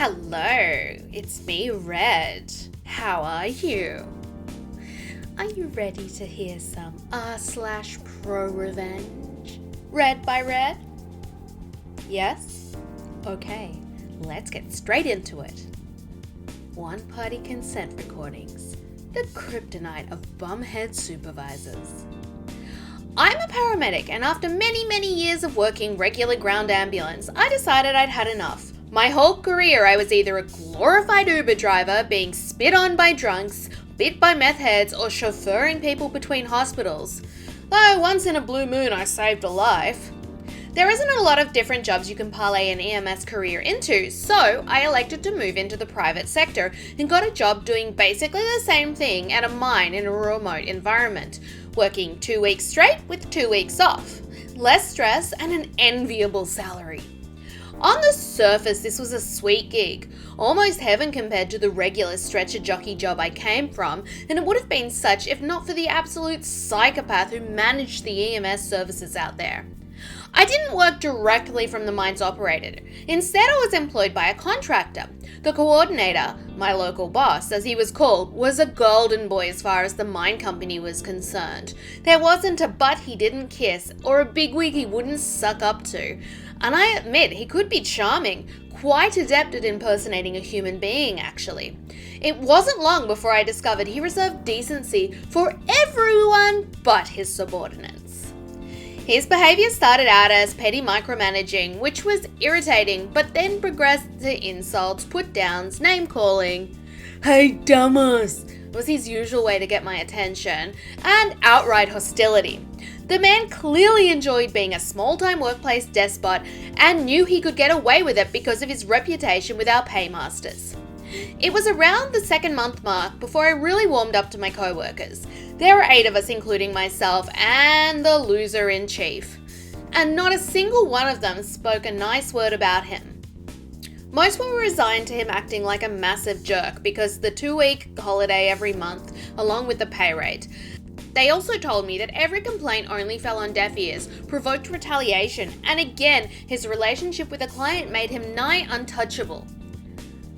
Hello, it's me, Red. How are you? Are you ready to hear some r/ProRevenge? Read by Red? Yes? Okay, let's get straight into it. One-party consent recordings. The kryptonite of bumhead supervisors. I'm a paramedic, and after many years of working regular ground ambulance, I decided I'd had enough. My whole career, I was either a glorified Uber driver being spit on by drunks, bit by meth heads, or chauffeuring people between hospitals. Though once in a blue moon, I saved a life. There isn't a lot of different jobs you can parlay an EMS career into, so I elected to move into the private sector and got a job doing basically the same thing at a mine in a remote environment, working 2 weeks straight with 2 weeks off. Less stress and an enviable salary. On the surface, this was a sweet gig, almost heaven compared to the regular stretcher jockey job I came from, and it would have been such if not for the absolute psychopath who managed the EMS services out there. I didn't work directly from the mine's operator. Instead, I was employed by a contractor. The coordinator, my local boss, as he was called, was a golden boy as far as the mine company was concerned. There wasn't a butt he didn't kiss or a bigwig he wouldn't suck up to. And I admit, he could be charming, quite adept at impersonating a human being, actually. It wasn't long before I discovered he reserved decency for everyone but his subordinates. His behaviour started out as petty micromanaging, which was irritating, but then progressed to insults, put-downs, name-calling. "Hey, dumbass," was his usual way to get my attention, and outright hostility. The man clearly enjoyed being a small-time workplace despot and knew he could get away with it because of his reputation with our paymasters. It was around the 2nd-month mark before I really warmed up to my co-workers. There were 8 of us, including myself and the loser-in-chief, and not a single one of them spoke a nice word about him. Most were resigned to him acting like a massive jerk because the 2-week holiday every month, along with the pay rate. They also told me that every complaint only fell on deaf ears, provoked retaliation, and again, his relationship with the client made him nigh untouchable.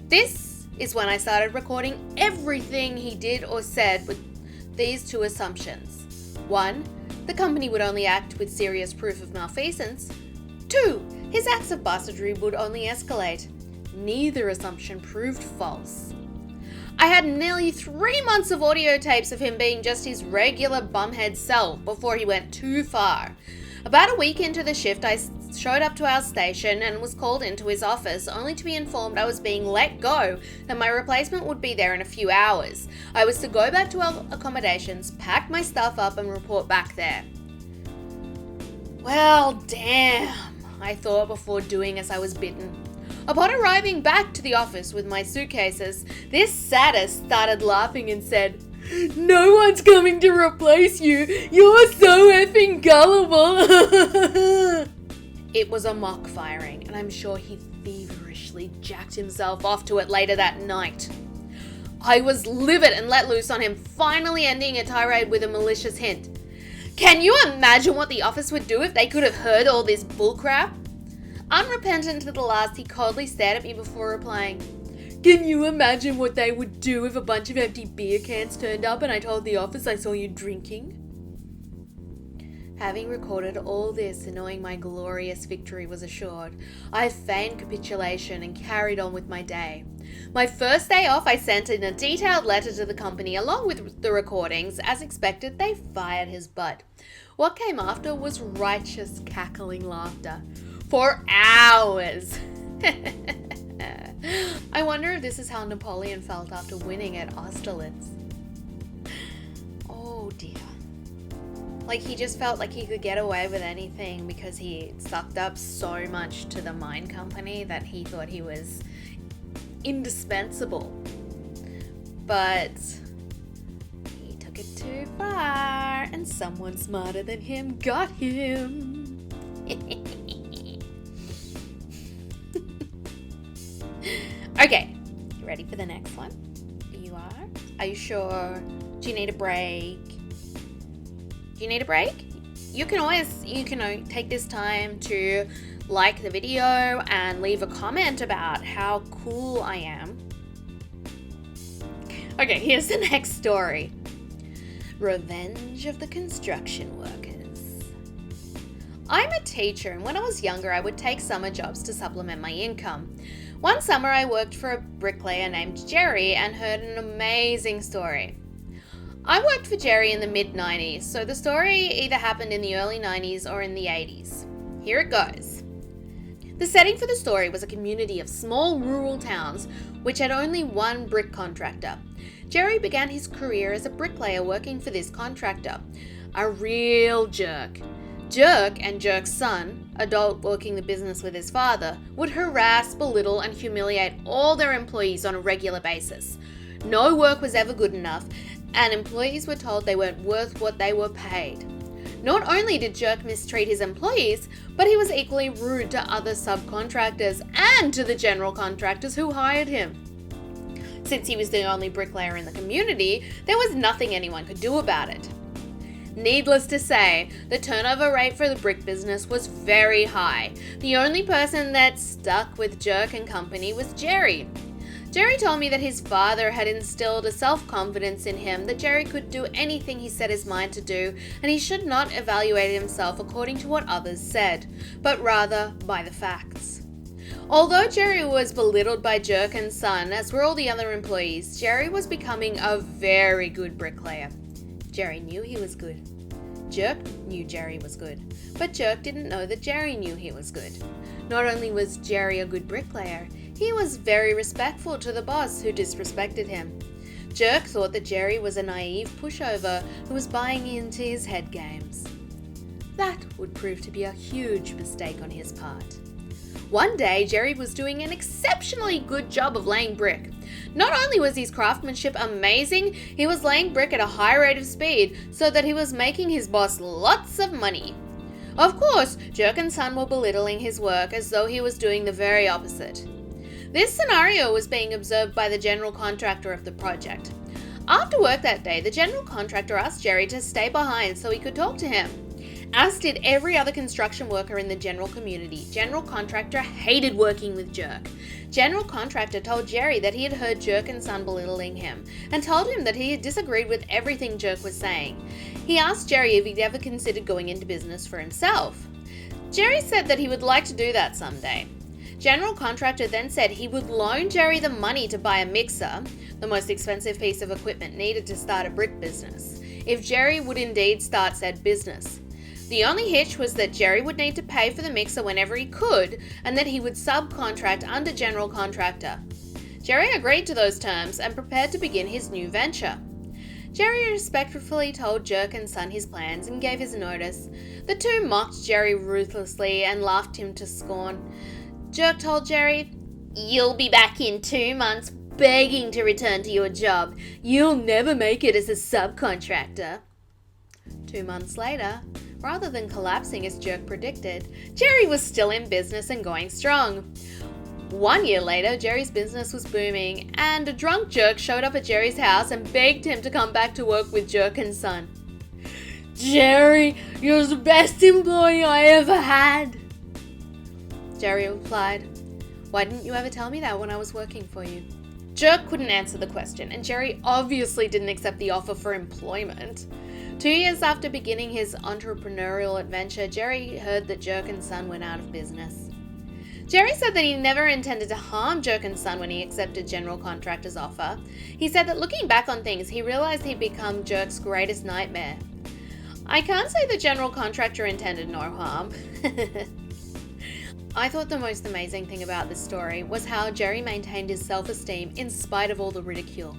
This is when I started recording everything he did or said with these 2 assumptions. 1, the company would only act with serious proof of malfeasance. 2, his acts of bastardry would only escalate. Neither assumption proved false. I had nearly 3 months of audio tapes of him being just his regular bumhead self before he went too far. About a week into the shift, I showed up to our station and was called into his office, only to be informed I was being let go and my replacement would be there in a few hours. I was to go back to our accommodations, pack my stuff up and report back there. Well, damn, I thought before doing as I was bidden. Upon arriving back to the office with my suitcases, this sadist started laughing and said, "No one's coming to replace you. You're so effing gullible." It was a mock firing, and I'm sure he feverishly jacked himself off to it later that night. I was livid and let loose on him, finally ending a tirade with a malicious hint. Can you imagine what the office would do if they could have heard all this bullcrap? Unrepentant to the last, he coldly stared at me before replying, "Can you imagine what they would do if a bunch of empty beer cans turned up and I told the office I saw you drinking?" Having recorded all this and knowing my glorious victory was assured, I feigned capitulation and carried on with my day. My first day off, I sent in a detailed letter to the company along with the recordings. As expected, they fired his butt. What came after was righteous cackling laughter. For hours. I wonder if this is how Napoleon felt after winning at Austerlitz. Oh dear. Like he just felt like he could get away with anything because he sucked up so much to the mine company that he thought he was indispensable. But he took it too far and someone smarter than him got him. Okay, you ready for the next one? You are? Are you sure? Do you need a break? Do you need a break? you can always, take this time to like the video and leave a comment about how cool I am. Okay, here's the next story. Revenge of the construction workers. I'm a teacher, and when I was younger, I would take summer jobs to supplement my income. One summer, I worked for a bricklayer named Jerry and heard an amazing story. I worked for Jerry in the mid-90s, so the story either happened in the early 90s or in the 80s. Here it goes. The setting for the story was a community of small rural towns which had only one brick contractor. Jerry began his career as a bricklayer working for this contractor, a real jerk. Jerk and Jerk's son, adult working the business with his father, would harass, belittle, and humiliate all their employees on a regular basis. No work was ever good enough, and employees were told they weren't worth what they were paid. Not only did Jerk mistreat his employees, but he was equally rude to other subcontractors and to the general contractors who hired him. Since he was the only bricklayer in the community, there was nothing anyone could do about it. Needless to say, the turnover rate for the brick business was very high. The only person that stuck with Jerk and company was Jerry. Jerry told me that his father had instilled a self-confidence in him that Jerry could do anything he set his mind to do, and he should not evaluate himself according to what others said, but rather by the facts. Although Jerry was belittled by Jerk and Son, as were all the other employees, Jerry was becoming a very good bricklayer. Jerry knew he was good. Jerk knew Jerry was good, but Jerk didn't know that Jerry knew he was good. Not only was Jerry a good bricklayer, he was very respectful to the boss who disrespected him. Jerk thought that Jerry was a naive pushover who was buying into his head games. That would prove to be a huge mistake on his part. One day, Jerry was doing an exceptionally good job of laying brick. Not only was his craftsmanship amazing, he was laying brick at a high rate of speed so that he was making his boss lots of money. Of course, Jerk and Son were belittling his work as though he was doing the very opposite. This scenario was being observed by the general contractor of the project. After work that day, the general contractor asked Jerry to stay behind so he could talk to him. As did every other construction worker in the general community, general contractor hated working with Jerk. General contractor told Jerry that he had heard Jerk and Son belittling him, and told him that he had disagreed with everything Jerk was saying. He asked Jerry if he'd ever considered going into business for himself. Jerry said that he would like to do that someday. General contractor then said he would loan Jerry the money to buy a mixer, the most expensive piece of equipment needed to start a brick business, if Jerry would indeed start said business. The only hitch was that Jerry would need to pay for the mixer whenever he could, and that he would subcontract under general contractor. Jerry agreed to those terms and prepared to begin his new venture. Jerry respectfully told Jerk and Son his plans and gave his notice. The two mocked Jerry ruthlessly and laughed him to scorn. Jerk told Jerry, "You'll be back in 2 months begging to return to your job. You'll never make it as a subcontractor." 2 months later, rather than collapsing as Jerk predicted, Jerry was still in business and going strong. 1 year later, Jerry's business was booming, and a drunk Jerk showed up at Jerry's house and begged him to come back to work with Jerk and Son. "Jerry, you're the best employee I ever had." Jerry replied, "Why didn't you ever tell me that when I was working for you?" Jerk couldn't answer the question, and Jerry obviously didn't accept the offer for employment. 2 years after beginning his entrepreneurial adventure, Jerry heard that Jerk and Son went out of business. Jerry said that he never intended to harm Jerk and Son when he accepted general contractor's offer. He said that looking back on things, he realized he'd become Jerk's greatest nightmare. I can't say the general contractor intended no harm. I thought the most amazing thing about this story was how Jerry maintained his self-esteem in spite of all the ridicule.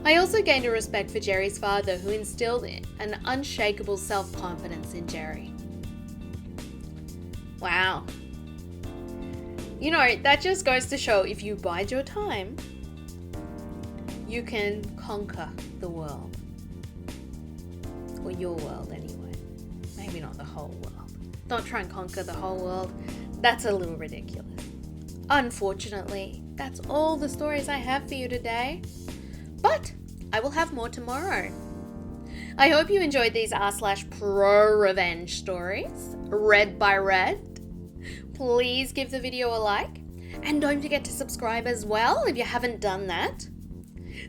I also gained a respect for Jerry's father, who instilled an unshakable self-confidence in Jerry. Wow. You know, that just goes to show if you bide your time, you can conquer the world. Or your world anyway. Maybe not the whole world. Don't try and conquer the whole world. That's a little ridiculous. Unfortunately, that's all the stories I have for you today. But I will have more tomorrow. I hope you enjoyed these r/ProRevenge stories, read by Red. Please give the video a like, and don't forget to subscribe as well if you haven't done that.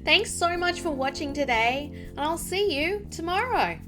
Thanks so much for watching today, and I'll see you tomorrow.